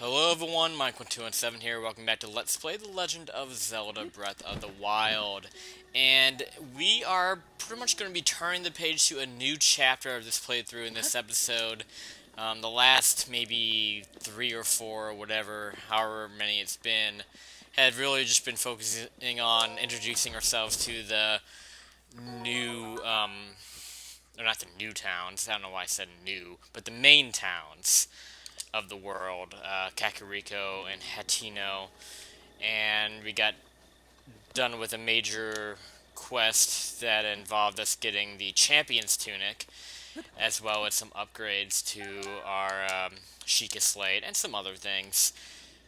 Hello everyone, Mike1217 here. Welcome back to Let's Play The Legend of Zelda Breath of the Wild. And we are pretty much going to be turning the page to a new chapter of this playthrough in this episode. The last maybe 3 or 4 or whatever, however many it's been, had really just been focusing on introducing ourselves to the new, or not the new towns, I don't know why I said new, but the main towns of the world, Kakariko and Hatino, and we got done with a major quest that involved us getting the Champion's Tunic, as well as some upgrades to our Sheikah Slate and some other things.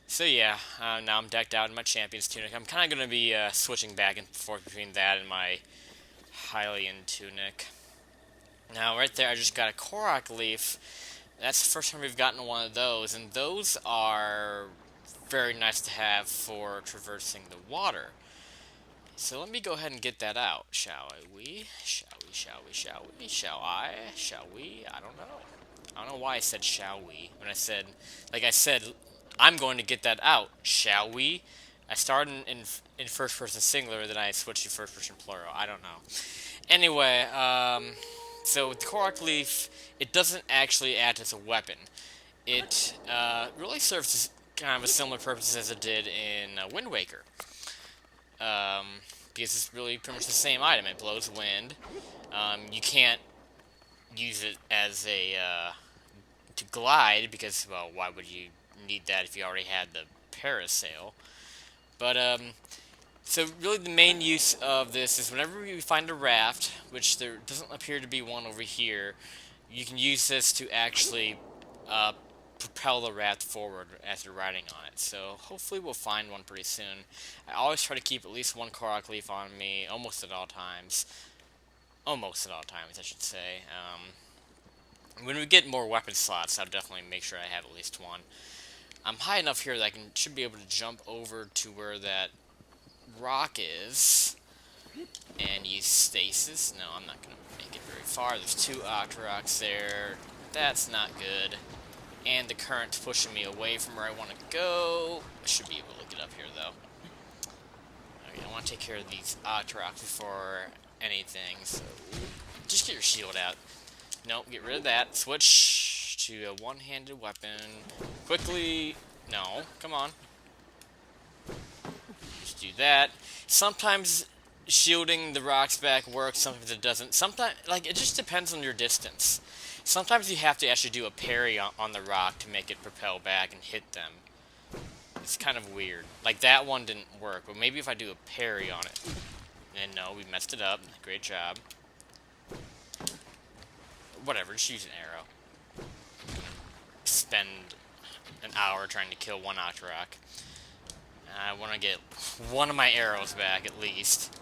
So yeah, now I'm decked out in my Champion's Tunic. I'm kind of going to be switching back and forth between that and my Hylian Tunic. Now right there I just got a Korok Leaf. That's the first time we've gotten one of those, and those are very nice to have for traversing the water. So let me go ahead and get that out, shall we? Shall we, shall we, shall we? Shall I? Shall we? I don't know. I don't know why I said shall we when I said, like I said, I'm going to get that out, shall we? I started in first person singular, then I switched to first person plural. I don't know. Anyway, so with the Korok Leaf, it doesn't actually act as a weapon. It really serves as kind of a similar purpose as it did in Wind Waker. Because it's really pretty much the same item. It blows wind. You can't use it as a to glide because, well, why would you need that if you already had the parasail? But so really the main use of this is whenever you find a raft, which there doesn't appear to be one over here, you can use this to actually propel the raft forward as you're riding on it. So hopefully we'll find one pretty soon. I always try to keep at least one Korok Leaf on me, almost at all times. Almost at all times, I should say. When we get more weapon slots, I'll definitely make sure I have at least one. I'm high enough here that I should be able to jump over to where that rock is and use stasis. No, I'm not going to make it very far. There's 2 Octoroks there. That's not good. And the current's pushing me away from where I want to go. I should be able to get up here, though. Okay, I want to take care of these Octoroks before anything, so just get your shield out. Nope, get rid of that. Switch to a one-handed weapon. Quickly. No, come on. Just do that. Sometimes shielding the rocks back works, sometimes it doesn't. Sometimes, like, it just depends on your distance. Sometimes you have to actually do a parry on the rock to make it propel back and hit them. It's kind of weird. Like, that one didn't work, but maybe if I do a parry on it. And no, we messed it up. Great job. Whatever, just use an arrow. Spend an hour trying to kill one Octorok. I want to get one of my arrows back, at least.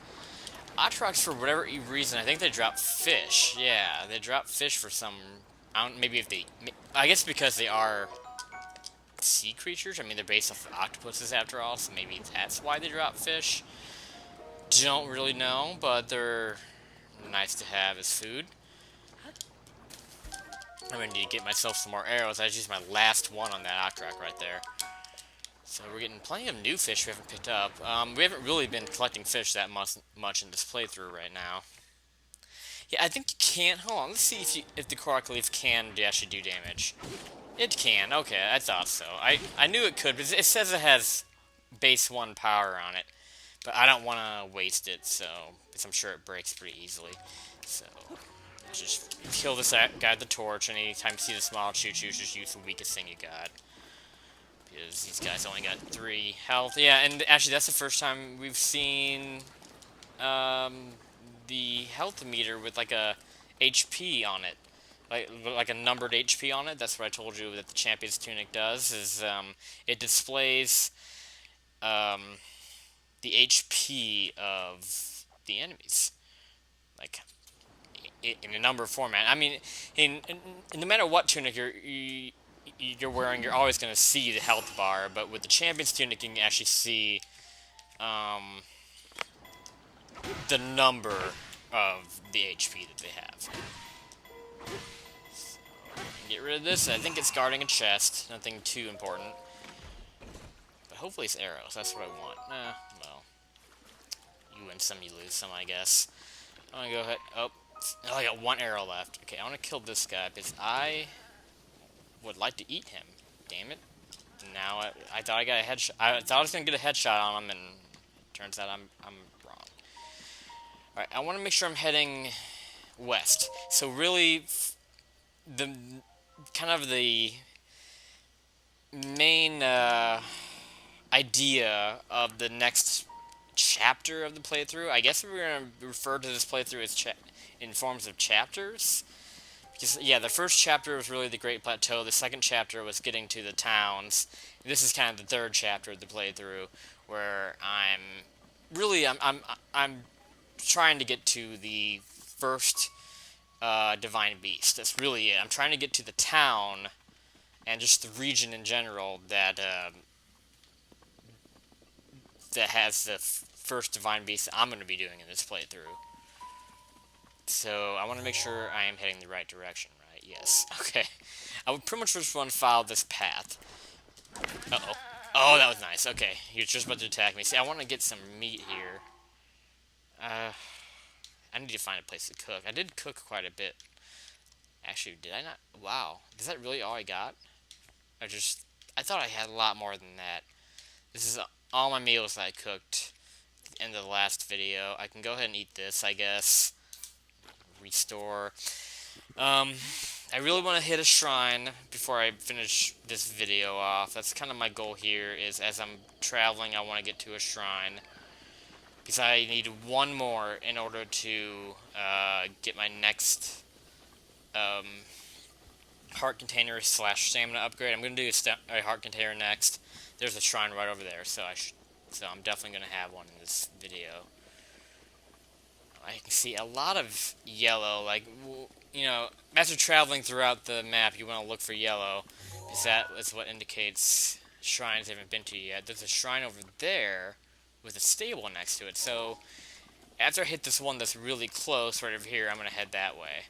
Octoroks, for whatever reason, I think they drop fish. Yeah, they drop fish for some... maybe if they... I guess because they are sea creatures. I mean, they're based off of octopuses, after all, so maybe that's why they drop fish. Don't really know, but they're nice to have as food. I'm going to need to get myself some more arrows. I just used my last one on that Octorok right there. So we're getting plenty of new fish we haven't picked up. We haven't really been collecting fish that much in this playthrough right now. Yeah, I think you can. Hold on, let's see if the Korok Leaf can actually do damage. It can. Okay, I thought so. I knew it could, but it says it has base 1 power on it. But I don't want to waste it, so because I'm sure it breaks pretty easily. So just kill this guy with the torch, and anytime you see the small choo-choo, just use the weakest thing you got. Because these guys only got 3 health. Yeah, and actually that's the first time we've seen the health meter with like a HP on it. Like a numbered HP on it. That's what I told you that the Champion's Tunic does, is it displays the HP of the enemies. Like, in a number format. I mean, in no matter what tunic you're wearing, you're always going to see the health bar, but with the Champion's Tunic, you can actually see the number of the HP that they have. So, get rid of this. I think it's guarding a chest. Nothing too important. hopefully it's arrows. That's what I want. Well, you win some, you lose some, I guess. I'm gonna go ahead. Oh, I got one arrow left. Okay, I want to kill this guy because I would like to eat him. Damn it. Now I thought I got a headshot. I thought I was gonna get a headshot on him, and turns out I'm wrong. All right, I want to make sure I'm heading west. So really, the kind of the main idea of the next chapter of the playthrough. I guess we're gonna refer to this playthrough as in forms of chapters. Because, yeah, the first chapter was really the Great Plateau. The second chapter was getting to the towns. This is kind of the third chapter of the playthrough, where I'm trying to get to the first divine beast. That's really it. I'm trying to get to the town and just the region in general that that has the first divine beast that I'm going to be doing in this playthrough. So I want to make sure I am heading the right direction, right? Yes. Okay. I would pretty much just want to follow this path. Uh-oh. Oh, that was nice. Okay. You're just about to attack me. See, I want to get some meat here. I need to find a place to cook. I did cook quite a bit. Actually, did I not? Wow. Is that really all I got? I thought I had a lot more than that. This is all my meals that I cooked in the last video. I can go ahead and eat this, I guess. Restore. I really want to hit a shrine before I finish this video off. That's kind of my goal here, is as I'm traveling, I want to get to a shrine. Because I need one more in order to get my next heart container / stamina upgrade. I'm going to do a heart container next. There's a shrine right over there, so I'm definitely going to have one in this video. I can see a lot of yellow, like, you know, after traveling throughout the map, you want to look for yellow, because that is what indicates shrines I haven't been to yet. There's a shrine over there with a stable next to it, so after I hit this one that's really close right over here, I'm going to head that way.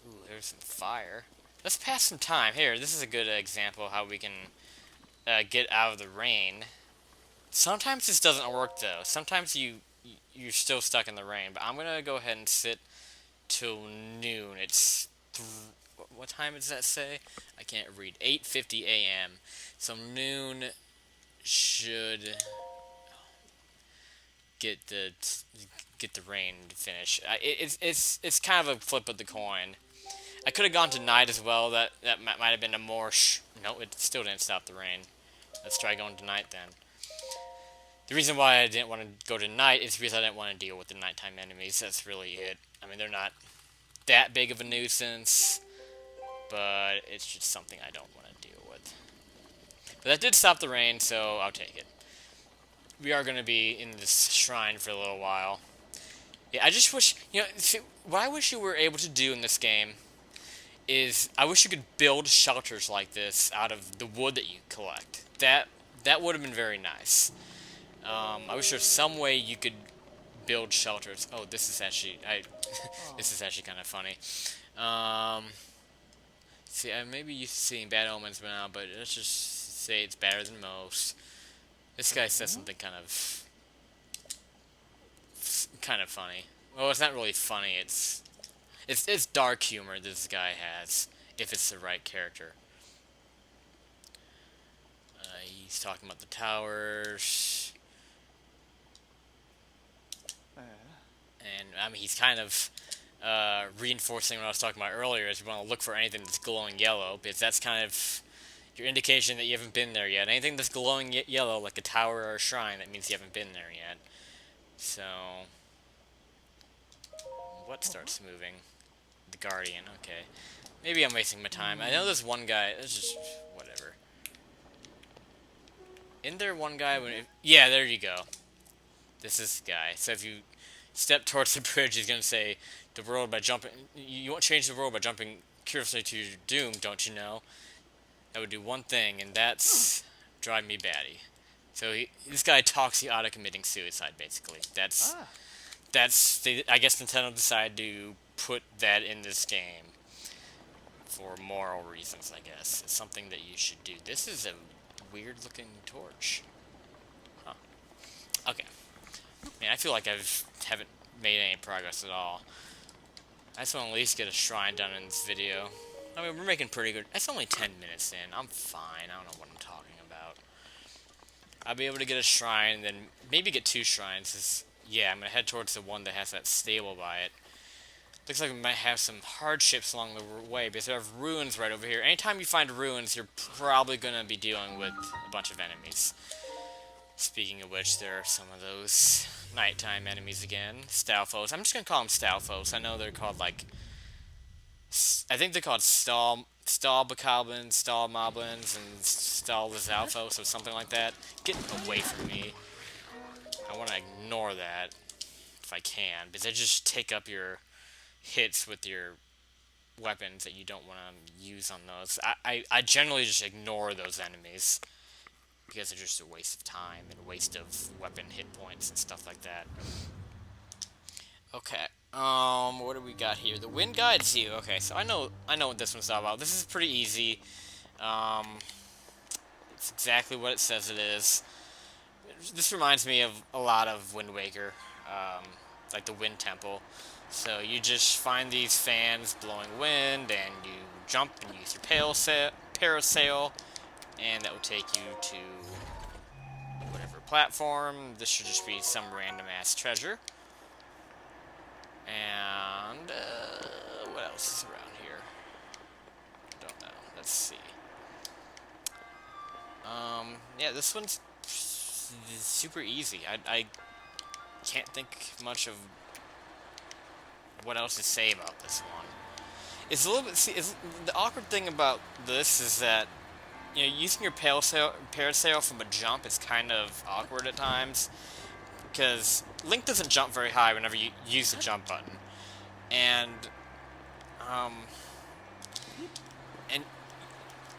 Ooh, there's some fire. Let's pass some time. Here, this is a good example of how we can get out of the rain. Sometimes this doesn't work, though. Sometimes you're still stuck in the rain, but I'm gonna go ahead and sit till noon. It's what time does that say? I can't read. 8:50 a.m. So noon should get the rain to finish. It's kind of a flip of the coin. I could have gone to night as well. That might have been a more no, it still didn't stop the rain. Let's try going to night then. The reason why I didn't want to go to night is because I didn't want to deal with the nighttime enemies. That's really it. I mean, they're not that big of a nuisance, but it's just something I don't want to deal with. But that did stop the rain, so I'll take it. We are going to be in this shrine for a little while. Yeah, I just wish, see, what I wish you were able to do in this game is, I wish you could build shelters like this out of the wood that you collect. That would have been very nice. I wish there was some way you could build shelters. Oh, this is actually this is actually kind of funny. See, I may be used to seeing bad omens by now, but let's just say it's better than most. This guy says something kind of funny. Well, it's not really funny. It's dark humor this guy has, if it's the right character. He's talking about the towers. And, I mean, he's kind of reinforcing what I was talking about earlier, is you want to look for anything that's glowing yellow, because that's kind of your indication that you haven't been there yet. Anything that's glowing yellow, like a tower or a shrine, that means you haven't been there yet. So, what starts moving? The Guardian, okay. Maybe I'm wasting my time. I know there's one guy, it's just, whatever. Isn't there one guy yeah, there you go. This is the guy. So if you step towards the bridge, he's gonna say, the world by jumping, you won't change the world by jumping curiously to your doom, don't you know? That would do one thing, and that's drive me batty. So this guy talks you out of committing suicide, basically. That's I guess Nintendo decided to put that in this game for moral reasons, I guess. It's something that you should do. This is a weird looking torch. Huh. Okay. Man, I feel like haven't made any progress at all. I just want to at least get a shrine done in this video. I mean, we're making pretty good. It's only 10 minutes in. I'm fine. I don't know what I'm talking about. I'll be able to get a shrine, and then maybe get 2 shrines. Yeah, I'm going to head towards the one that has that stable by it. Looks like we might have some hardships along the way, because there are ruins right over here. Anytime you find ruins, you're probably going to be dealing with a bunch of enemies. Speaking of which, there are some of those nighttime enemies again. Stalfos. I'm just going to call them Stalfos. I know they're called, like... I think they're called Stallbokoblins, Stallmoblins, and Stallzalfos, or something like that. Get away from me. I want to ignore that, if I can, because they just take up your hits with your weapons that you don't want to use on those. I generally just ignore those enemies, because they're just a waste of time and a waste of weapon hit points and stuff like that. Okay, what do we got here? The wind guides you. Okay, so I know what this one's all about. This is pretty easy. It's exactly what it says it is. This reminds me of a lot of Wind Waker, like the Wind Temple. So you just find these fans blowing wind, and you jump and use your parasail, and that will take you to whatever platform. This should just be some random ass treasure. And what else is around here? Don't know. Let's see. Yeah, this one's super easy. I can't think much of what else to say about this one. It's a little bit. See, the awkward thing about this is that, you know, using your parasail from a jump is kind of awkward at times, because Link doesn't jump very high whenever you use the jump button, and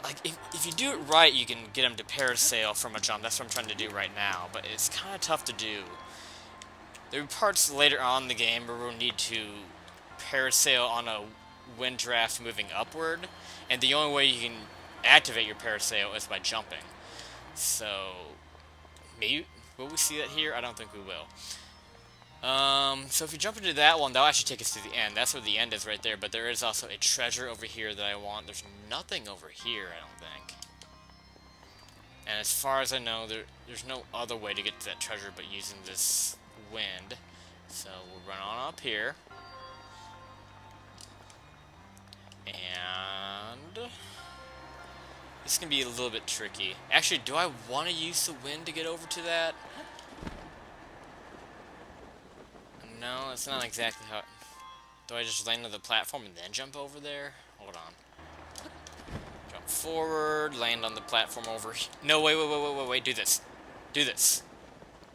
like if you do it right, you can get him to parasail from a jump. That's what I'm trying to do right now, but it's kind of tough to do. There are parts later on in the game where we'll need to parasail on a wind draft moving upward, and the only way you can activate your parasail is by jumping. So maybe will we see that here? I don't think we will. So if you jump into that one, that'll actually take us to the end. That's where the end is right there, but there is also a treasure over here that I want. There's nothing over here, I don't think. And as far as I know, there's no other way to get to that treasure but using this wind. So we'll run on up here. And this can be a little bit tricky. Actually, do I want to use the wind to get over to that? No, that's not exactly how... Do I just land on the platform and then jump over there? Hold on. Jump forward, land on the platform over here. No, wait, do this. Do this.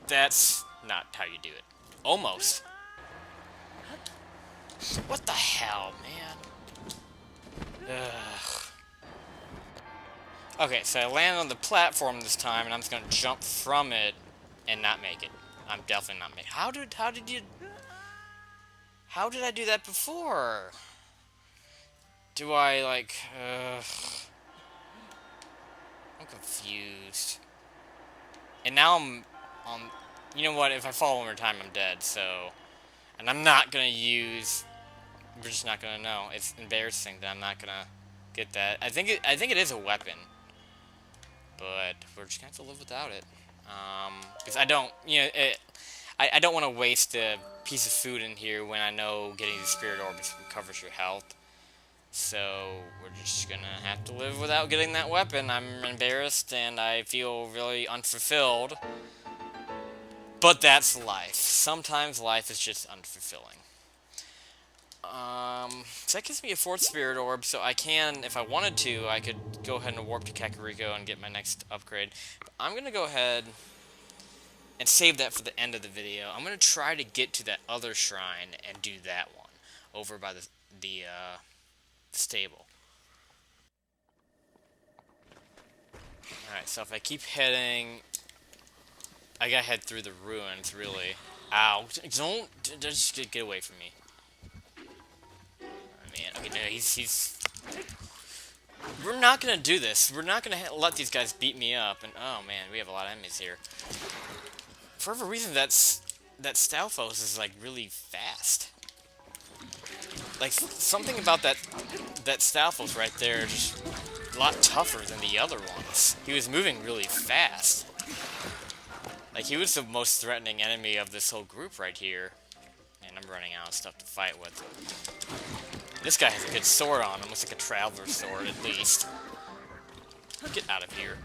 That's not how you do it. Almost. What the hell, man? Ugh. Okay, so I land on the platform this time, and I'm just gonna jump from it and not make it. I'm definitely not making it. How did I do that before? Do I, like, I'm confused. And now I'm on... You know what? If I fall one more time, I'm dead, so... And I'm not gonna use... We're just not gonna know. It's embarrassing that I'm not gonna get that. I think it is a weapon. But we're just gonna have to live without it. Because I don't... You know, I don't want to waste a piece of food in here when I know getting the spirit orbs recovers your health. So we're just gonna have to live without getting that weapon. I'm embarrassed and I feel really unfulfilled. But that's life. Sometimes life is just unfulfilling. So that gives me a 4th spirit orb, so I can, if I wanted to, I could go ahead and warp to Kakariko and get my next upgrade. But I'm gonna go ahead and save that for the end of the video. I'm going to try to get to that other shrine and do that one over by the stable. Alright, so if I keep heading... I gotta head through the ruins, really. Ow. Don't... Just get away from me. Oh, man. Okay, no, he's... We're not gonna do this. We're not gonna let these guys beat me up. And oh man, we have a lot of enemies here. For whatever reason, that Stalfos is like really fast. Like something about that Stalfos right there, just a lot tougher than the other ones. He was moving really fast. Like he was the most threatening enemy of this whole group right here. And I'm running out of stuff to fight with. This guy has a good sword on him. Looks like a traveler's sword, at least. Get out of here.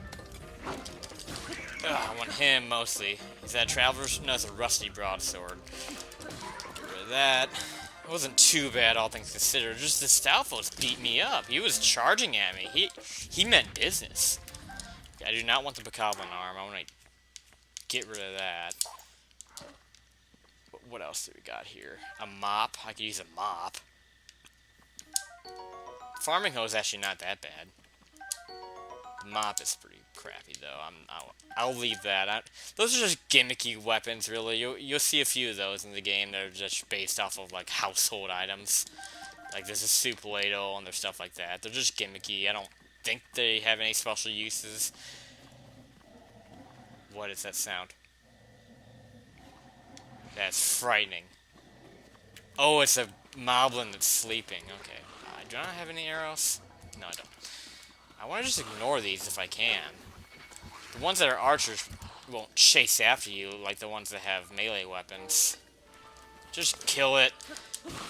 Ugh, I want him, mostly. Is that a traveler's? No, it's a rusty broadsword. Get rid of that. It wasn't too bad, all things considered. Just the Stalfos beat me up. He was charging at me. He meant business. I do not want the Bokoblin arm. I want to get rid of that. What else do we got here? A mop. I could use a mop. Farming hoe is actually not that bad. The mop is pretty crappy, though. I'll leave that. Those are just gimmicky weapons, really. You'll see a few of those in the game that are just based off of, like, household items. Like, there's a soup ladle and there's stuff like that. They're just gimmicky. I don't think they have any special uses. What is that sound? That's frightening. Oh, it's a moblin that's sleeping. Okay. Do I not have any arrows? No, I don't. I want to just ignore these if I can. The ones that are archers won't chase after you like the ones that have melee weapons. Just kill it.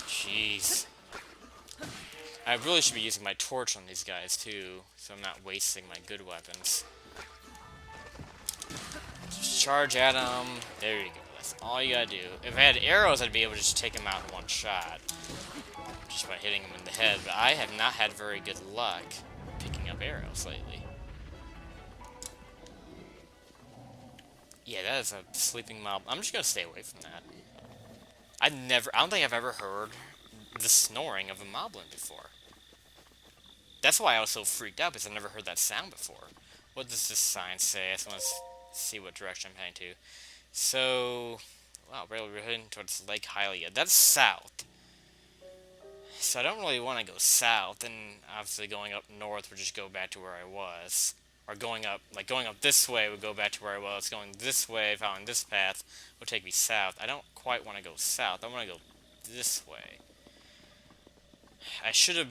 Jeez. I really should be using my torch on these guys, too, so I'm not wasting my good weapons. Just charge at them. There you go. That's all you gotta do. If I had arrows, I'd be able to just take them out in one shot. Just by hitting them in the head, but I have not had very good luck picking up arrows lately. Yeah, that is a sleeping mob. I'm just gonna stay away from that. I don't think I've ever heard the snoring of a moblin before. That's why I was so freaked out, because I've never heard that sound before. What does this sign say? I just want to see what direction I'm heading to. So, wow, we're heading towards Lake Hylia. That's south. So I don't really want to go south, and obviously going up north would just go back to where I was. Or going up this way would go back to where I was. Going this way, following this path, would take me south. I don't quite want to go south. I want to go this way. I should have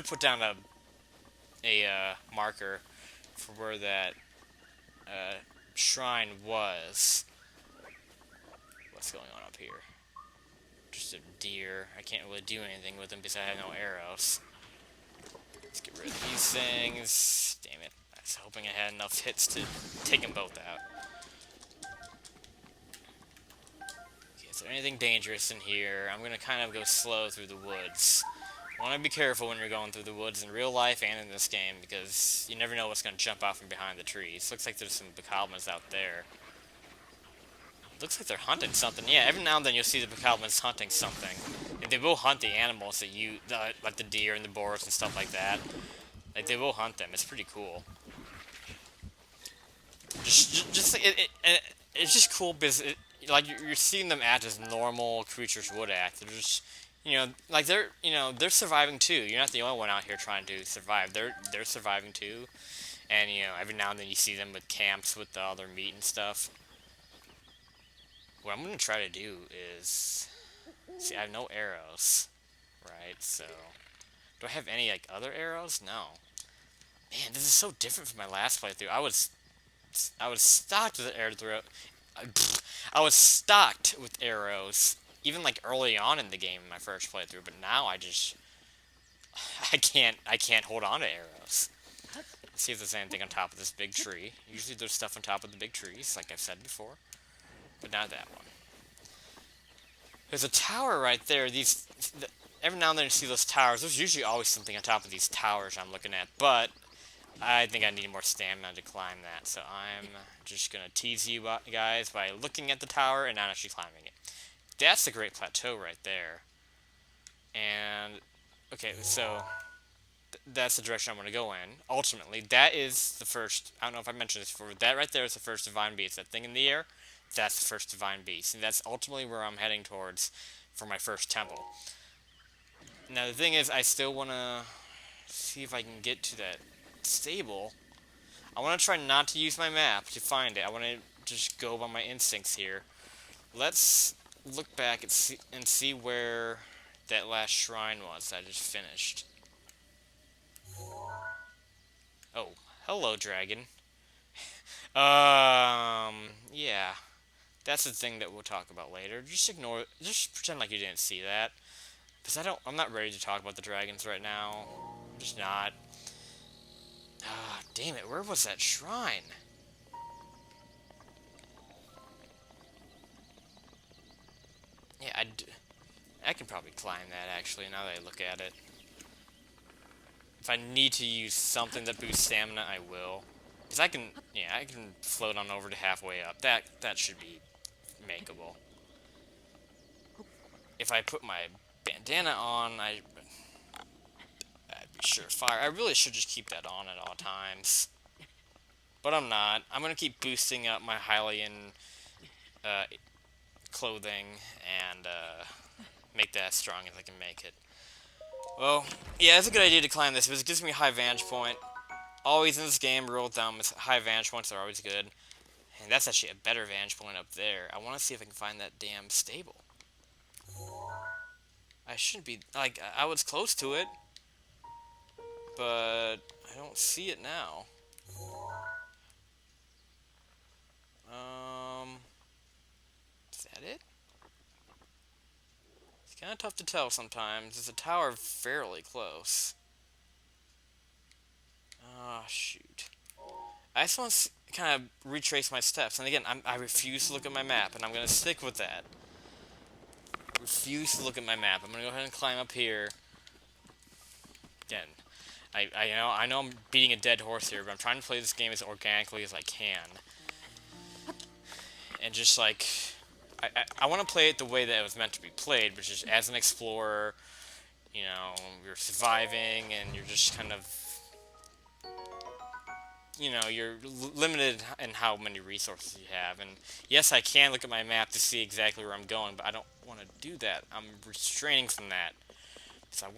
put down a marker for where that shrine was. What's going on up here? Just a deer. I can't really do anything with them because I have no arrows. Let's get rid of these things. Damn it. I was hoping I had enough hits to take them both out. Okay, is there anything dangerous in here? I'm going to kind of go slow through the woods. You want to be careful when you're going through the woods in real life and in this game, because you never know what's going to jump out from behind the trees. Looks like there's some Bokoblins out there. Looks like they're hunting something. Yeah, every now and then you'll see the Bokoblins hunting something. And they will hunt the animals that like the deer and the boars and stuff like that. Like, they will hunt them. It's pretty cool. It's just cool because, like, you're seeing them act as normal creatures would act. They're just, like, they're surviving too. You're not the only one out here trying to survive. They're surviving too. And, every now and then you see them with camps with all their meat and stuff. What I'm going to try to do is... See, I have no arrows, right? So, do I have any, like, other arrows? No. Man, this is so different from my last playthrough. I was stocked with I was stocked with arrows, even, like, early on in the game in my first playthrough, but now I can't hold on to arrows. Let's see if there's anything on top of this big tree. Usually there's stuff on top of the big trees, like I've said before. But not that one. There's a tower right there. Every now and then you see those towers. There's usually always something on top of these towers I'm looking at. But I think I need more stamina to climb that. So I'm just going to tease you guys by looking at the tower and not actually climbing it. That's the Great Plateau right there. And, okay, so that's the direction I'm going to go in. Ultimately, that is the first, I don't know if I mentioned this before, but that right there is the first divine beast. That thing in the air, that's the first divine beast. And that's ultimately where I'm heading towards for my first temple. Now, the thing is, I still want to see if I can get to that stable. I want to try not to use my map to find it. I want to just go by my instincts here. Let's look back and see where that last shrine was that I just finished. Oh, hello, dragon. Yeah. That's the thing that we'll talk about later. Just ignore it. Just pretend like you didn't see that. Because I'm not ready to talk about the dragons right now. I'm just not. Ah, damn it, where was that shrine? Yeah, I can probably climb that, actually, now that I look at it. If I need to use something that boosts stamina, I will. Because I can float on over to halfway up. That should be makeable. If I put my bandana on, I'd be surefire. I really should just keep that on at all times. But I'm not. I'm going to keep boosting up my Hylian clothing and make that as strong as I can make it. Well, yeah, it's a good idea to climb this because it gives me a high vantage point. Always in this game, rule of thumb, is high vantage points are always good. And that's actually a better vantage point up there. I want to see if I can find that damn stable. I shouldn't be, like, I was close to it, but I don't see it now. Is that it? It's kind of tough to tell sometimes. There's a tower fairly close. Ah, shoot. I just want to kind of retrace my steps. And again, I refuse to look at my map, and I'm going to stick with that. Refuse to look at my map. I'm going to go ahead and climb up here. Again, I know I'm beating a dead horse here, but I'm trying to play this game as organically as I can. And just like, I want to play it the way that it was meant to be played, which is as an explorer, you know, you're surviving and you're just kind of, you know, you're limited in how many resources you have. And yes, I can look at my map to see exactly where I'm going, but I don't want to do that. I'm restraining from that. So I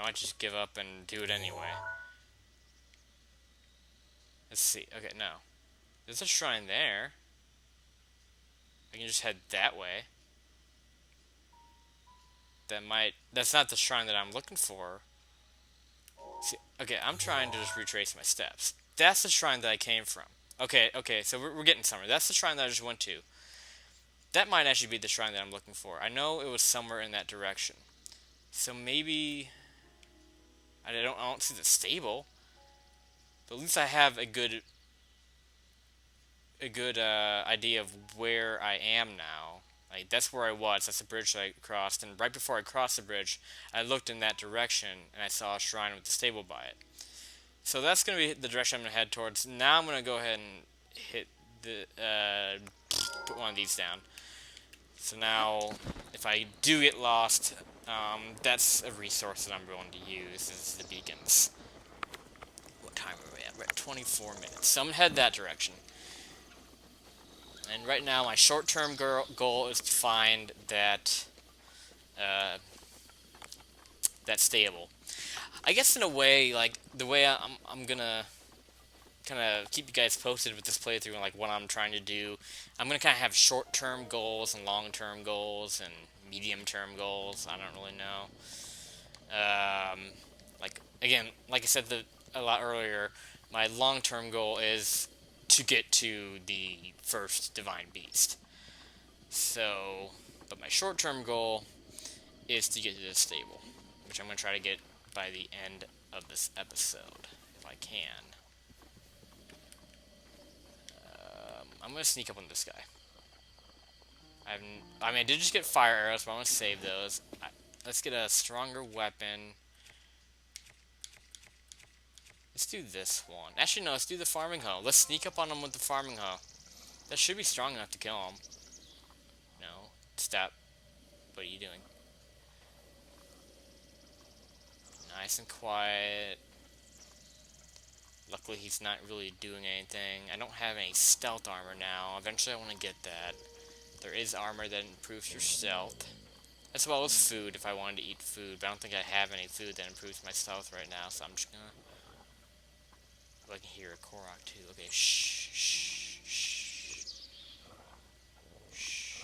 might just give up and do it anyway. Let's see. Okay, no. There's a shrine there. I can just head that way. That's not the shrine that I'm looking for. See, okay, I'm trying to just retrace my steps. That's the shrine that I came from. Okay, so we're getting somewhere. That's the shrine that I just went to. That might actually be the shrine that I'm looking for. I know it was somewhere in that direction. So maybe I don't see the stable. But at least I have a good idea of where I am now. Like, that's where I was. That's the bridge that I crossed. And right before I crossed the bridge, I looked in that direction and I saw a shrine with the stable by it. So that's going to be the direction I'm going to head towards. Now I'm going to go ahead and hit put one of these down. So now, if I do get lost, that's a resource that I'm going to use, is the beacons. What time are we at? We're at 24 minutes. So I'm going to head that direction. And right now, my short-term goal is to find that stable. I guess in a way, like, the way I'm gonna kind of keep you guys posted with this playthrough and, like, what I'm trying to do. I'm gonna kind of have short-term goals and long-term goals and medium-term goals. I don't really know. Like, again, like I said a lot earlier, my long-term goal is to get to the first divine beast. So, but my short-term goal is to get to this stable, which I'm going to try to get by the end of this episode, if I can. I'm going to sneak up on this guy. I did just get fire arrows, but I'm going to save those. Let's get a stronger weapon. Let's do this one. Actually, no, let's do the farming hoe. Let's sneak up on him with the farming hoe. That should be strong enough to kill him. No. Stop. What are you doing? Nice and quiet. Luckily, he's not really doing anything. I don't have any stealth armor now. Eventually, I want to get that. There is armor that improves your stealth. as well as food if I wanted to eat food, but I don't think I have any food that improves my stealth right now, so I'm just gonna... Oh, I can hear a Korok too. Okay, shh, shh, shh, shh.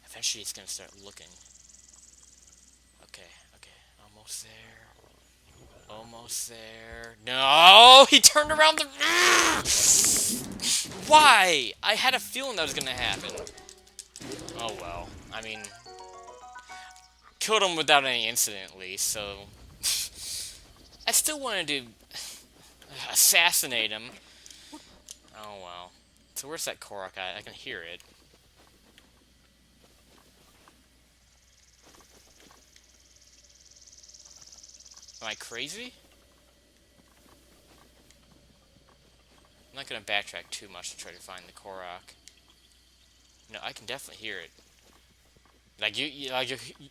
Eventually it's gonna start looking. Okay, okay, almost there. Almost there. No! He turned around the... Why? I had a feeling that was gonna happen. Oh well. I mean... Killed him without any incident, at least, so... I still wanted to... assassinate him. Oh well. So where's that Korok at? I can hear it. Am I crazy? I'm not gonna backtrack too much to try to find the Korok. No, I can definitely hear it. Like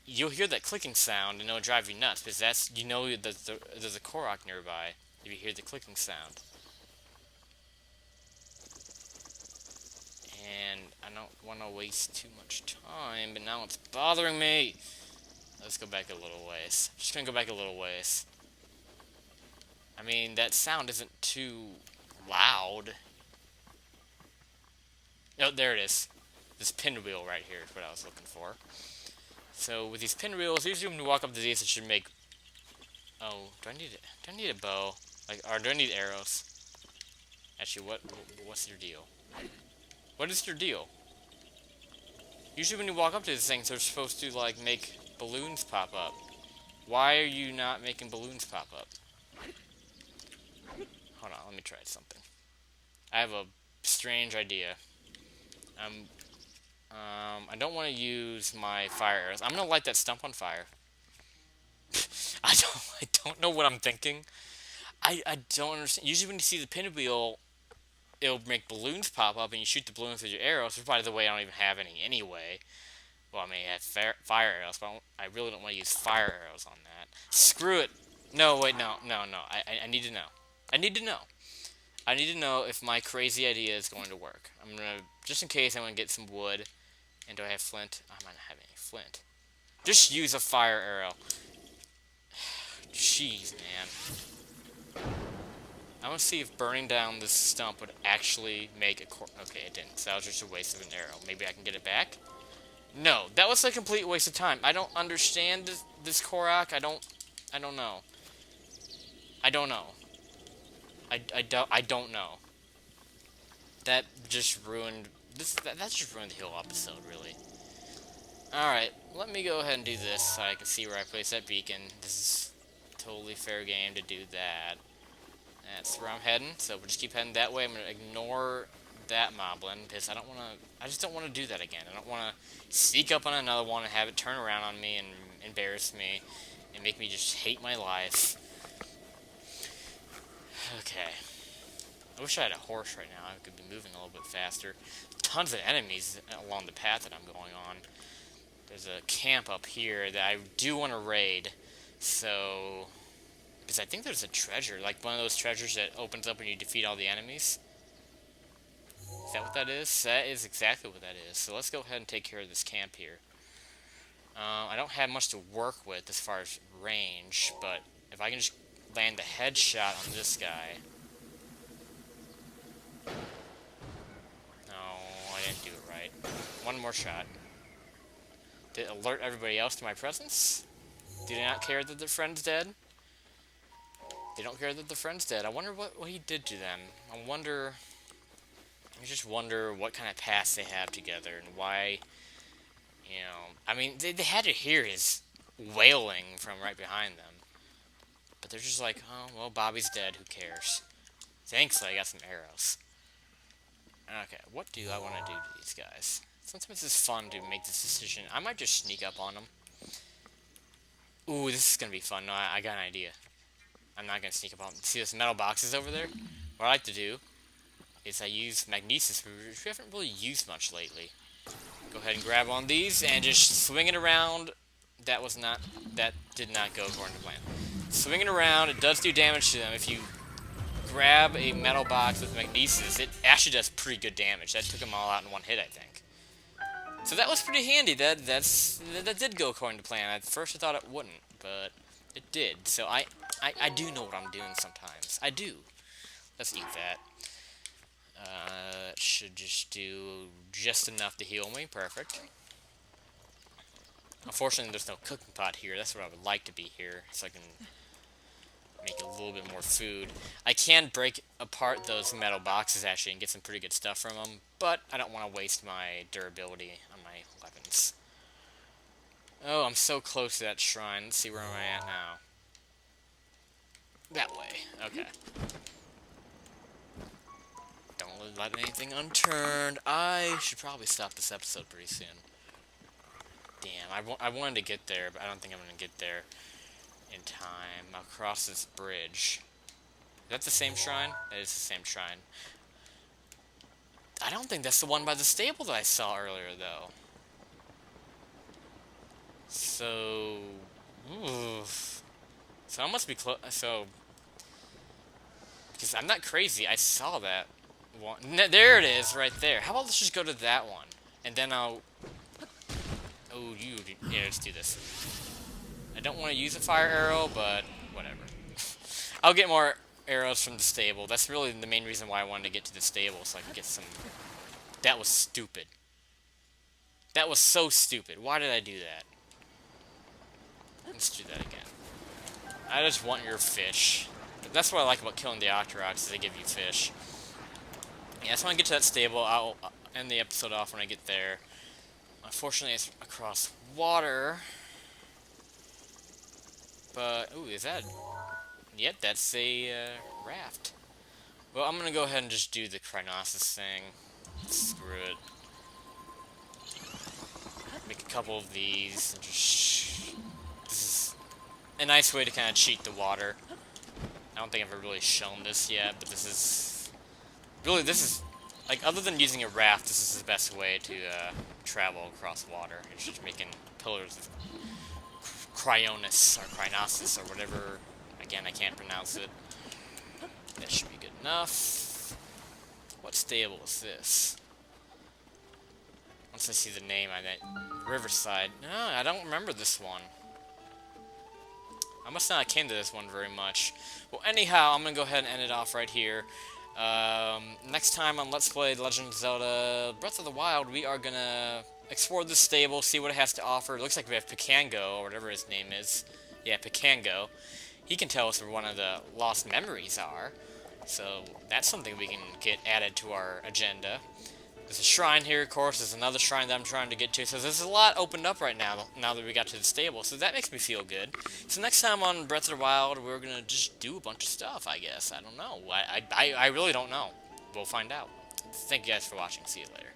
you'll hear that clicking sound and it'll drive you nuts because that's there's a Korok nearby if you hear the clicking sound. And I don't want to waste too much time, but now it's bothering me. Let's go back a little ways. Just gonna go back a little ways. I mean, that sound isn't too loud. Oh, there it is. This pinwheel right here is what I was looking for. So with these pinwheels, usually when you walk up to these, it should make... Oh, do I need a bow? Like, or do I need arrows? Actually, what's your deal? What is your deal? Usually when you walk up to these things, they're supposed to, like, make balloons pop up. Why are you not making balloons pop up? Hold on, let me try something. I have a strange idea. I don't want to use my fire arrows. I'm gonna light that stump on fire. I don't know what I'm thinking. I don't understand. Usually when you see the pinwheel, it'll make balloons pop up and you shoot the balloons with your arrows, which by the way, I don't even have any anyway. Well, I may have fire arrows, but I really don't want to use fire arrows on that. Screw it. No, wait, no. I need to know. I need to know. I need to know if my crazy idea is going to work. I'm gonna, just in case, I'm gonna get some wood. And do I have flint? I might not have any flint. Just use a fire arrow. Jeez, man. I want to see if burning down this stump would actually make a okay, it didn't. So that was just a waste of an arrow. Maybe I can get it back? No, that was a complete waste of time. I don't understand this Korok. I don't know. I don't know. I don't know. That just ruined that just ruined the whole episode, really. Alright, let me go ahead and do this so I can see where I place that beacon. This is a totally fair game to do that. That's where I'm heading, so we'll just keep heading that way. I'm gonna ignore that moblin because I just don't wanna do that again. I don't wanna sneak up on another one and have it turn around on me and embarrass me and make me just hate my life. Okay. I wish I had a horse right now. I could be moving a little bit faster. Tons of enemies along the path that I'm going on. There's a camp up here that I do want to raid. So... because I think there's a treasure. Like one of those treasures that opens up when you defeat all the enemies. Is that what that is? That is exactly what that is. So let's go ahead and take care of this camp here. I don't have much to work with as far as range. But if I can just land the headshot on this guy... No, I didn't do it right. One more shot. Did it alert everybody else to my presence? Do they not care that their friend's dead? They don't care that their friend's dead. I wonder what he did to them. I just wonder what kind of past they have together and why, you know... I mean, they had to hear his wailing from right behind them. But they're just like, oh, well, Bobby's dead, who cares? Thankfully, I got some arrows. Okay, what do I want to do to these guys? Sometimes it's fun to make this decision. I might just sneak up on them. Ooh, this is going to be fun. No, I got an idea. I'm not going to sneak up on them. See those metal boxes over there? What I like to do is I use magnesis, which we haven't really used much lately. Go ahead and grab on these and just swing it around. That did not go according to plan. Swing it around, it does do damage to them. If you grab a metal box with magnesis, it actually does pretty good damage. That took them all out in one hit, I think. So that was pretty handy. That did go according to plan. At first I thought it wouldn't, but it did. So I do know what I'm doing sometimes. I do. Let's eat that. It should just do just enough to heal me. Perfect. Unfortunately, there's no cooking pot here. That's what I would like to be here, so I can make a little bit more food. I can break apart those metal boxes, actually, and get some pretty good stuff from them, but I don't want to waste my durability on my weapons. Oh, I'm so close to that shrine. Let's see where am I at now. That way. Okay. Don't let anything unturned. I should probably stop this episode pretty soon. Damn, I wanted to get there, but I don't think I'm going to get there in time. I'll cross this bridge. Is that the same shrine? That is the same shrine. I don't think that's the one by the stable that I saw earlier, though. So... oof. So I must be close... So... because I'm not crazy, I saw that one. There it is, right there. How about let's just go to that one? And then I'll... oh, yeah, let's do this. I don't want to use a fire arrow, but whatever. I'll get more arrows from the stable. That's really the main reason why I wanted to get to the stable, so I can get some... That was stupid. That was so stupid. Why did I do that? Let's do that again. I just want your fish. That's what I like about killing the Octoroks, is they give you fish. Yeah, I just want to get to that stable. I'll end the episode off when I get there. Unfortunately, it's across water. But, ooh, is that... yep, that's a raft. Well, I'm going to go ahead and just do the Cryonosis thing. Screw it. Make a couple of these. And just... this is a nice way to kind of cheat the water. I don't think I've ever really shown this yet, but this is... really, this is... like, other than using a raft, this is the best way to travel across water. It's just making pillars of Cryonis, or Cryonosis, or whatever. Again, I can't pronounce it. That should be good enough. What stable is this? Once I see the name, I meant Riverside. No, I don't remember this one. I must not have came to this one very much. Well, anyhow, I'm going to go ahead and end it off right here. Next time on Let's Play The Legend of Zelda Breath of the Wild, we are going to explore this stable, see what it has to offer. It looks like we have Picango, or whatever his name is. Yeah, Picango. He can tell us where one of the lost memories are. So that's something we can get added to our agenda. There's a shrine here, of course. There's another shrine that I'm trying to get to. So there's a lot opened up right now that we got to the stable. So that makes me feel good. So next time on Breath of the Wild, we're going to just do a bunch of stuff, I guess. I don't know. I really don't know. We'll find out. Thank you guys for watching. See you later.